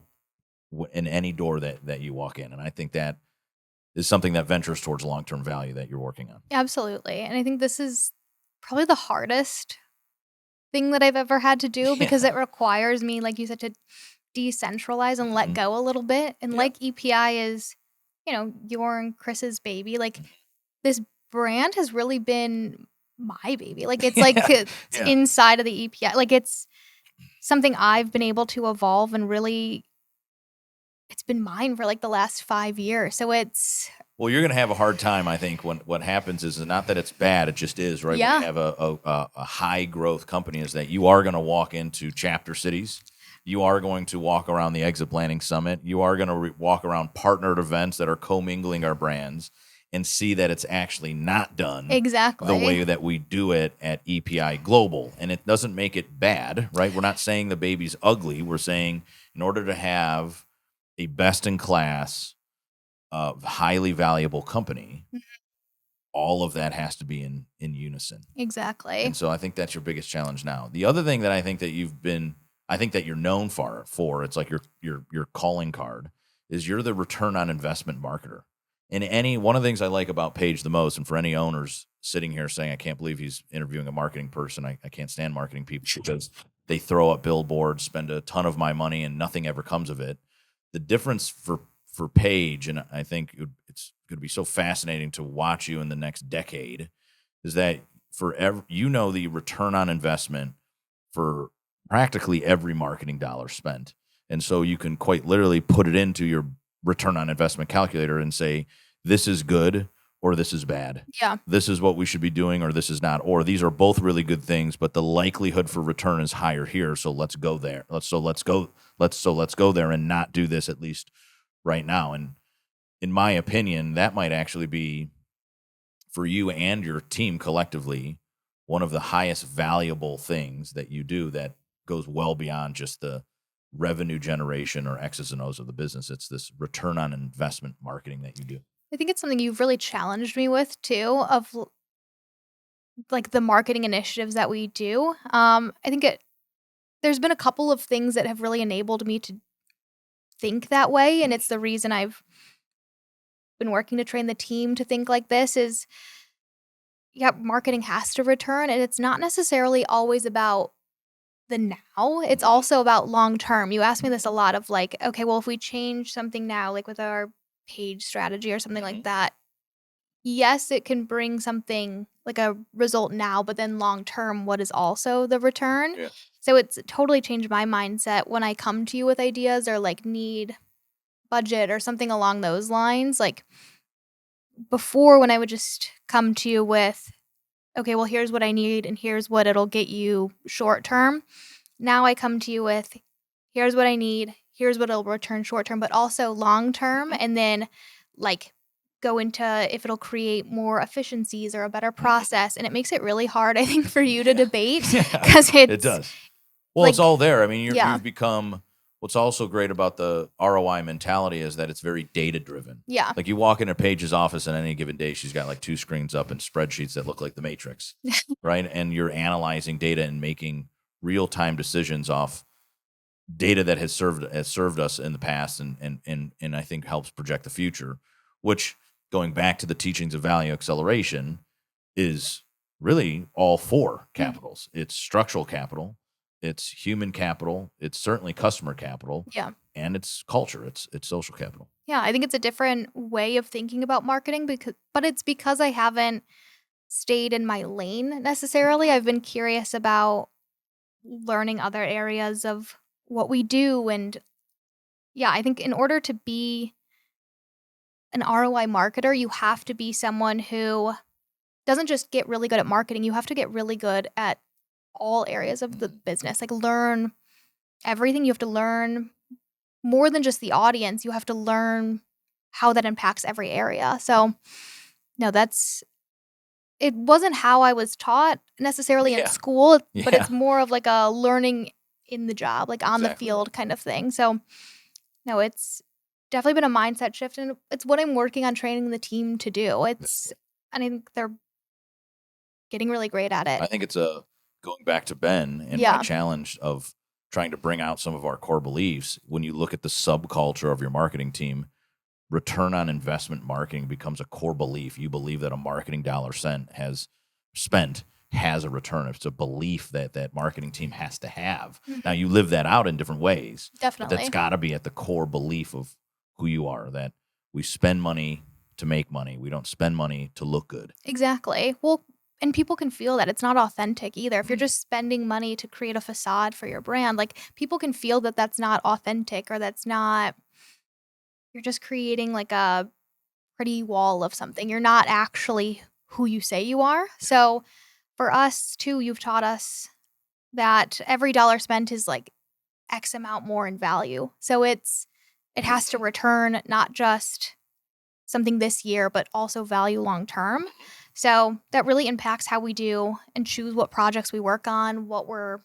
in any door that you walk in. And I think that is something that ventures towards long-term value that you're working on. Absolutely. And I think this is probably the hardest thing that I've ever had to do because it requires me, like you said, to decentralize and let go a little bit. And Yeah. like EPI is, your and Chris's baby, like this brand has really been my baby. Like it's like it's Yeah. inside of the EPI. Like it's something I've been able to evolve and really it's been mine for like the last 5 years. So it's Well, you're going to have a hard time, I think, when what happens is not that it's bad, it just is, right? Yeah. When you have a high growth company, is that you are going to walk into chapter cities. You are going to walk around the Exit Planning Summit. You are going to walk around partnered events that are commingling our brands and see that it's actually not done exactly the way that we do it at EPI Global. And it doesn't make it bad, right? We're not saying the baby's ugly. We're saying in order to have a best-in-class, highly valuable company, all of that has to be in unison. exactly. And so I think that's your biggest challenge now. The other thing that I think that you're known for, it's like your calling card, is you're the return on investment marketer. And one of the things I like about Paige the most, and for any owners sitting here saying, I can't believe he's interviewing a marketing person, I can't stand marketing people because they throw up billboards, spend a ton of my money, and nothing ever comes of it. The difference for Paige, and I think it's going to be so fascinating to watch you in the next decade, is that the return on investment for practically every marketing dollar spent. And so you can quite literally put it into your return on investment calculator and say, this is good or this is bad. Yeah. This is what we should be doing or this is not. Or these are both really good things, but the likelihood for return is higher here. So let's go there. Let's go there and not do this, at least right now. And in my opinion, that might actually be, for you and your team collectively, one of the highest valuable things that you do that goes well beyond just the revenue generation or X's and O's of the business. It's this return on investment marketing that you do. I think it's something you've really challenged me with too, of like the marketing initiatives that we do. I think there's been a couple of things that have really enabled me to think that way, and it's the reason I've been working to train the team to think like this is, marketing has to return, and it's not necessarily always about the now. It's also about long term. You ask me this a lot of like, okay, well, if we change something now, like with our page strategy or something like that, yes, it can bring something like a result now, but then long term, what is also the return? Yeah. So it's totally changed my mindset when I come to you with ideas or like need budget or something along those lines. Like before, when I would just come to you with, okay, well, here's what I need and here's what it'll get you short term. Now I come to you with, here's what I need, here's what it'll return short term, but also long term. And then like go into if it'll create more efficiencies or a better process. And it makes it really hard, I think, for you to debate because It does. Well, like, it's all there. I mean, yeah. you've become, what's also great about the ROI mentality is that it's very data driven. Yeah. Like you walk into Paige's office on any given day, she's got like 2 screens up and spreadsheets that look like the Matrix, right? And you're analyzing data and making real-time decisions off data that has served us in the past, and I think helps project the future. Which, going back to the teachings of value acceleration, is really all four capitals. It's structural capital, it's human capital, it's certainly customer capital, Yeah. and it's culture. It's social capital. Yeah, I think it's a different way of thinking about marketing but it's because I haven't stayed in my lane necessarily. I've been curious about learning other areas of what we do, and yeah, I think in order to be an ROI marketer, you have to be someone who doesn't just get really good at marketing, you have to get really good at all areas of the business. Like, learn everything. You have to learn more than just the audience. You have to learn how that impacts every area. So, no, it wasn't how I was taught necessarily in Yeah. school, but Yeah. it's more of like a learning in the job, like on the Exactly. field kind of thing. So, no, it's definitely been a mindset shift, and it's what I'm working on training the team to do. And I think they're getting really great at I it. think it's going back to Ben and my Yeah. challenge of trying to bring out some of our core beliefs. When you look at the subculture of your marketing team, return on investment marketing becomes a core belief. You believe that a marketing dollar spent has a return. It's a belief that that marketing team has to have. Now, you live that out in different ways, but Definitely. that's got to be at the core belief of who you are, that we spend money to make money. We don't spend money to look good. Exactly. Well, and people can feel that it's not authentic either. If you're just spending money to create a facade for your brand, like, people can feel that that's not authentic, or you're just creating like a pretty wall of something. You're not actually who you say you are. So for us too, you've taught us that every dollar spent is like X amount more in value. So it has to return not just something this year, but also value long term. So that really impacts how we do and choose what projects we work on, what we're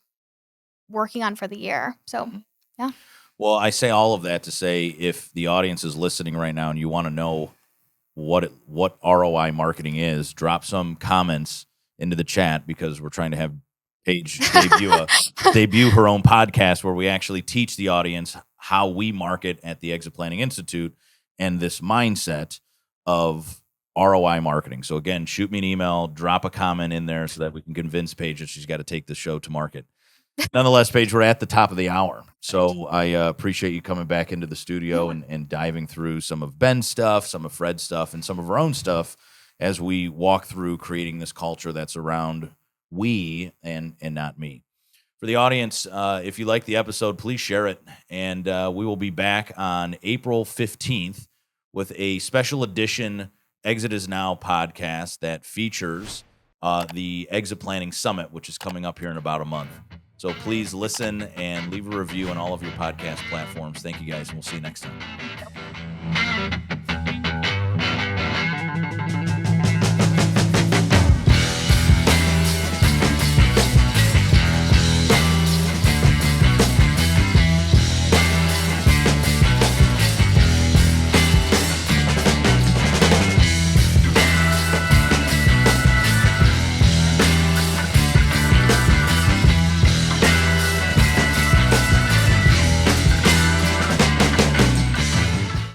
working on for the year. So, yeah. Well, I say all of that to say, if the audience is listening right now and you want to know what ROI marketing is, drop some comments into the chat, because we're trying to have Paige debut her own podcast where we actually teach the audience how we market at the Exit Planning Institute and this mindset of ROI marketing. So again, shoot me an email, drop a comment in there so that we can convince Paige that she's got to take the show to market. Nonetheless, Paige, we're at the top of the hour. So I appreciate you coming back into the studio and diving through some of Ben's stuff, some of Fred's stuff, and some of our own stuff as we walk through creating this culture that's around we and not me. For the audience, if you like the episode, please share it. And we will be back on April 15th with a special edition Exit Is Now podcast that features the Exit Planning Summit, which is coming up here in about a month. So please listen and leave a review on all of your podcast platforms. Thank you guys, and we'll see you next time.